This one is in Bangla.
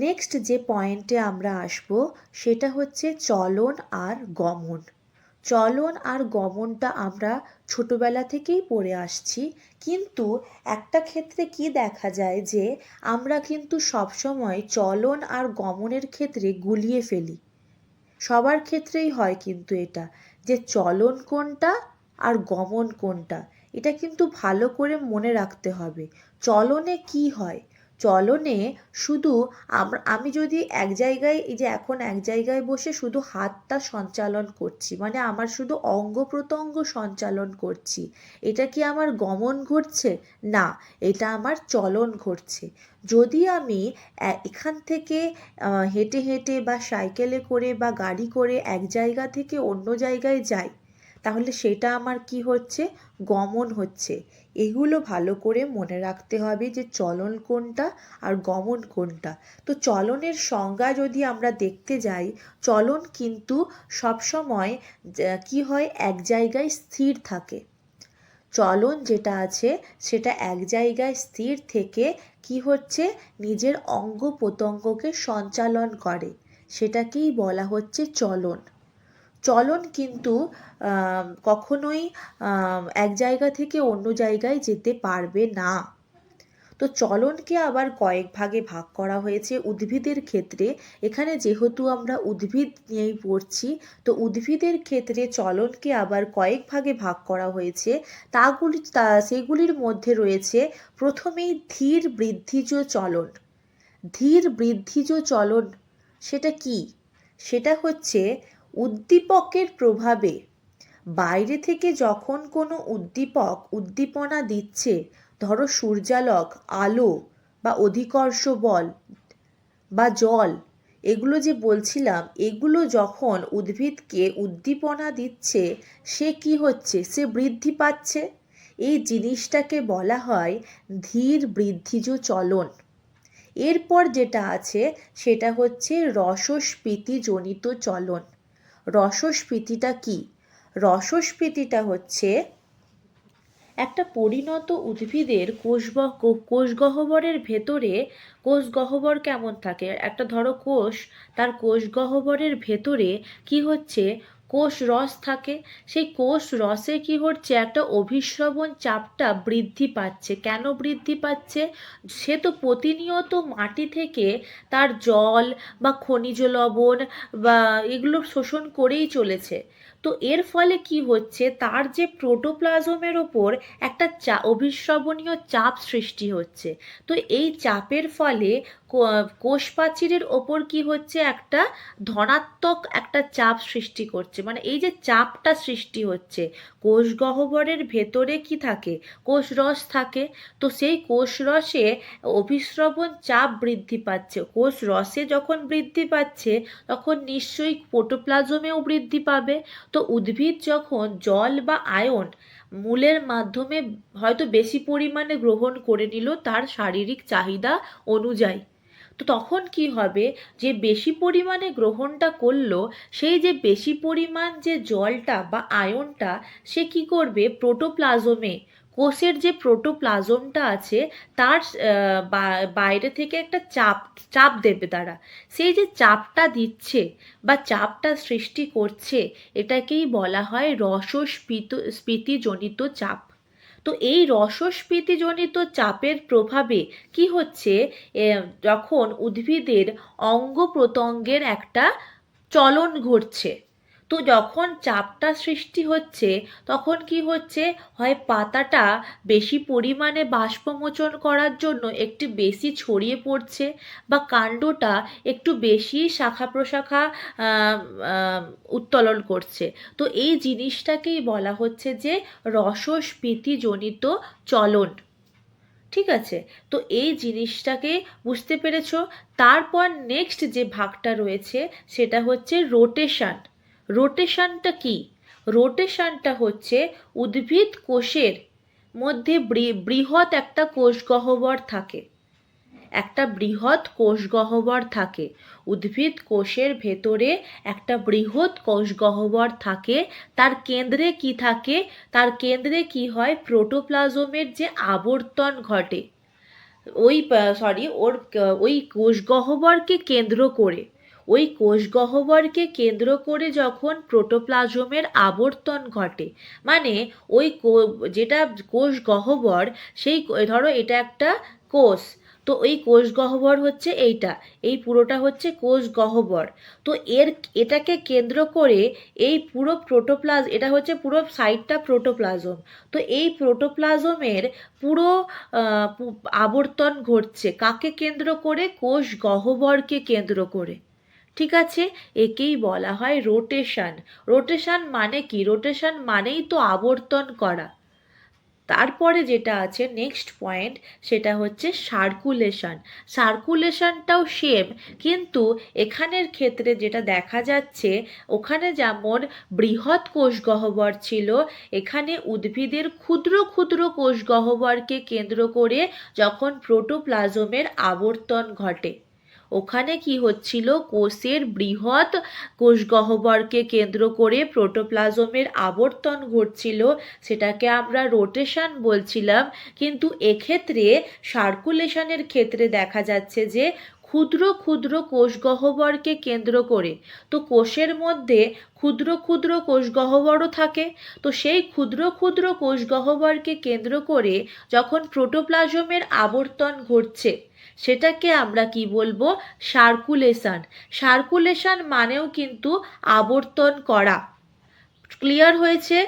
নেক্সট যে পয়েন্টে আমরা আসব সেটা হচ্ছে চলন আর গমন। চলন আর গমনটা আমরা ছোটবেলা থেকেই পড়ে আসছি, কিন্তু একটা ক্ষেত্রে কি দেখা যায় যে আমরা কিন্তু সবসময় চলন আর গমনের ক্ষেত্রে গুলিয়ে ফেলি। সবার ক্ষেত্রেই হয় কিন্তু এটা, যে চলন কোনটা আর গমন কোনটা, এটা কিন্তু ভালো করে মনে রাখতে হবে। চলনে কি হয়, চলনে শুধু আমি যদি এক জায়গায়, এই যে এখন এক জায়গায় বসে শুধু হাতটা সঞ্চালন করছি, মানে আমার শুধু অঙ্গ প্রত্যঙ্গ সঞ্চালন করছি, এটা কি আমার গমন ঘটছে? না, এটা আমার চলন ঘটছে। যদি আমি এখান থেকে হেঁটে হেঁটে বা সাইকেলে করে বা গাড়ি করে এক জায়গা থেকে অন্য জায়গায় যাই, তাহলে সেটা আমার কি হচ্ছে? গমন হচ্ছে। এগুলো ভালো করে মনে রাখতে হবে যে চলন কোনটা আর গমন কোনটা। তো চলনের সংজ্ঞা যদি আমরা দেখতে যাই, চলন কিন্তু সবসময় কি হয়, এক জায়গায় স্থির থাকে। চলন যেটা আছে সেটা এক জায়গায় স্থির থেকে কি হচ্ছে, নিজের অঙ্গ প্রত্যঙ্গকে সঞ্চালন করে, সেটাকেই বলা হচ্ছে চলন। চলন কিন্তু কখনোই এক জায়গা থেকে অন্য জায়গায় যেতে পারবে না। তো চলনকে আবার কয়েক ভাগে ভাগ করা হয়েছে উদ্ভিদের ক্ষেত্রে। এখানে যেহেতু আমরা উদ্ভিদ নিয়েই পড়ছি, তো উদ্ভিদের ক্ষেত্রে চলনকে আবার কয়েক ভাগে ভাগ করা হয়েছে। সেগুলির মধ্যে রয়েছে প্রথমেই ধীর বৃদ্ধিজ চলন। ধীর বৃদ্ধিজ চলন সেটা কি? সেটা হচ্ছে উদ্দীপকের প্রভাবে, বাইরে থেকে যখন কোনো উদ্দীপনা দিচ্ছে, ধরো সূর্যালোক, আলো বা অধিকর্ষ বল বা জল, এগুলো যে বলছিলাম, এগুলো যখন উদ্ভিদকে উদ্দীপনা দিচ্ছে, সে কি হচ্ছে? সে বৃদ্ধি পাচ্ছে। এই জিনিসটাকে বলা হয় ধীর বৃদ্ধিজ চলন। এরপর যেটা আছে সেটা হচ্ছে রসস্ফীতিজনিত চলন। রসস্ফীতিটা কি? রসস্ফীতিটা হচ্ছে একটা পরিণত উদ্ভিদের কোষগহ্বরের ভেতরে, কোষগহ্বর কেমন থাকে, একটা ধরো কোষ, তার কোষগহ্বরের ভেতরে কি হচ্ছে, কোষ রস থাকে। সেই কোষ রসে কি হচ্ছে, একটা অভিস্রবণ চাপটা বৃদ্ধি পাচ্ছে। কেন বৃদ্ধি পাচ্ছে? সে তো প্রতিনিয়ত মাটি থেকে তার জল বা খনিজ লবণ বা এগুলো শোষণ করেই চলেছে। তো এর ফলে কি হচ্ছে, তার যে প্রোটোপ্লাজমের ওপর একটা অভিস্রবণীয় চাপ সৃষ্টি হচ্ছে। তো এই চাপের ফলে কোষ প্রাচীরের ওপর কি হচ্ছে, একটা ধনাত্মক একটা চাপ সৃষ্টি করছে। মানে এই যে চাপটা সৃষ্টি হচ্ছে, কোষ গহ্বরের ভেতরে কি থাকে? কোষ রস থাকে। তো সেই কোষ রসে অভিস্রবণ চাপ বৃদ্ধি পাচ্ছে। কোষ রসে যখন বৃদ্ধি পাচ্ছে, তখন নিশ্চয়ই প্রোটোপ্লাজমেও বৃদ্ধি পাবে। তো উদ্ভিদ যখন জল বা আয়ন মূলের মাধ্যমে হয়তো বেশি পরিমাণে গ্রহণ করে নিল তার শারীরিক চাহিদা অনুযায়ী, তো তখন কি হবে, যে বেশি পরিমাণে গ্রহণটা করলো, সেই যে বেশি পরিমাণ যে জলটা বা আয়নটা, সে কি করবে, প্রোটোপ্লাজমে, কোষের যে প্রোটোপ্লাজমটা আছে তার বাইরে থেকে একটা চাপ চাপ দেবে তারা। সেই যে চাপটা দিচ্ছে বা চাপটা সৃষ্টি করছে, এটাকেই বলা হয় স্ফীতিজনিত চাপ। তো এই রসস্ফীতিজনিত চাপের প্রভাবে কি হচ্ছে, যখন উদ্ভিদের অঙ্গ প্রত্যঙ্গের একটা চলন ঘটছে, তো যখন চাপটা সৃষ্টি হচ্ছে, তখন কি হচ্ছে, হয় পাতাটা বেশি পরিমাণে বাষ্পমোচন করার জন্য একটু বেশি ছড়িয়ে পড়ছে, বা কাণ্ডটা একটু বেশি শাখা প্রশাখা উত্তোলন করছে। তো এই জিনিসটাকেই বলা হচ্ছে যে রসস্ফীতিজনিত চলন। ঠিক আছে? তো এই জিনিসটাকে বুঝতে পেরেছো? তারপর নেক্সট যে ভাগটা রয়েছে সেটা হচ্ছে রোটেশন। রোটেশনটা কি? রোটেশনটা হচ্ছে উদ্ভিদ কোষের মধ্যে বৃহৎ একটা কোষগহ্বর থাকে। একটা বৃহৎ কোষগহ্বর থাকে। উদ্ভিদ কোষের ভেতরে একটা বৃহৎ কোষগহ্বর থাকে। তার কেন্দ্রে কি থাকে? তার কেন্দ্রে কি হয়, প্রোটোপ্লাজমের যে আবর্তন ঘটে, ওই কোষগহ্বরকে কেন্দ্র করে, ওই কোষগহ্বরকে কেন্দ্র করে যখন প্রোটোপ্লাজমের আবর্তন ঘটে, মানে যেটা কোষগহ্বর, সেই ধরো এটা একটা কোষ, তো এই কোষগহ্বর হচ্ছে এইটা, এই পুরোটা হচ্ছে কোষগহ্বর। তো এটাকে কেন্দ্র করে এই পুরো এটা হচ্ছে পুরো সাইডটা প্রোটোপ্লাজম। তো এই প্রোটোপ্লাজমের পুরো আবর্তন ঘটছে কাকে কেন্দ্র করে? কোষ গহ্বরকে কেন্দ্র করে। ঠিক আছে, একেই বলা হয় রোটেশন। রোটেশন মানে কি? রোটেশন মানেই তো আবর্তন করা। তারপরে যেটা আছে নেক্সট পয়েন্ট, সেটা হচ্ছে সার্কুলেশন। সার্কুলেশনটাও সেম, কিন্তু এখানের ক্ষেত্রে যেটা দেখা যাচ্ছে, ওখানে যেমন বৃহৎ কোষগহ্বর ছিল, এখানে উদ্ভিদের ক্ষুদ্র ক্ষুদ্র কোষগহ্বরকে কেন্দ্র করে যখন প্রোটোপ্লাজমের আবর্তন ঘটে, ওখানে কি হচ্ছিল? কোষের বৃহৎ কোষগহ্বরকে কেন্দ্র করে প্রোটোপ্লাজমের আবর্তন ঘটছিল, সেটাকে আমরা রোটেশন বলছিলাম। কিন্তু এক্ষেত্রে সার্কুলেশনের ক্ষেত্রে দেখা যাচ্ছে যে ক্ষুদ্র ক্ষুদ্র কোষগহ্বরকে কেন্দ্র করে, তো কোষের মধ্যে ক্ষুদ্র ক্ষুদ্র কোষগহ্বরও থাকে, তো সেই ক্ষুদ্র ক্ষুদ্র কোষগহ্বরকে কেন্দ্র করে যখন প্রোটোপ্লাজমের আবর্তন ঘটছে, সেটাকে আমরা কি বলবো? সার্কুলেশন। সার্কুলেশন মানেও কিন্তু আবর্তন করা। ক্লিয়ার হয়েছে?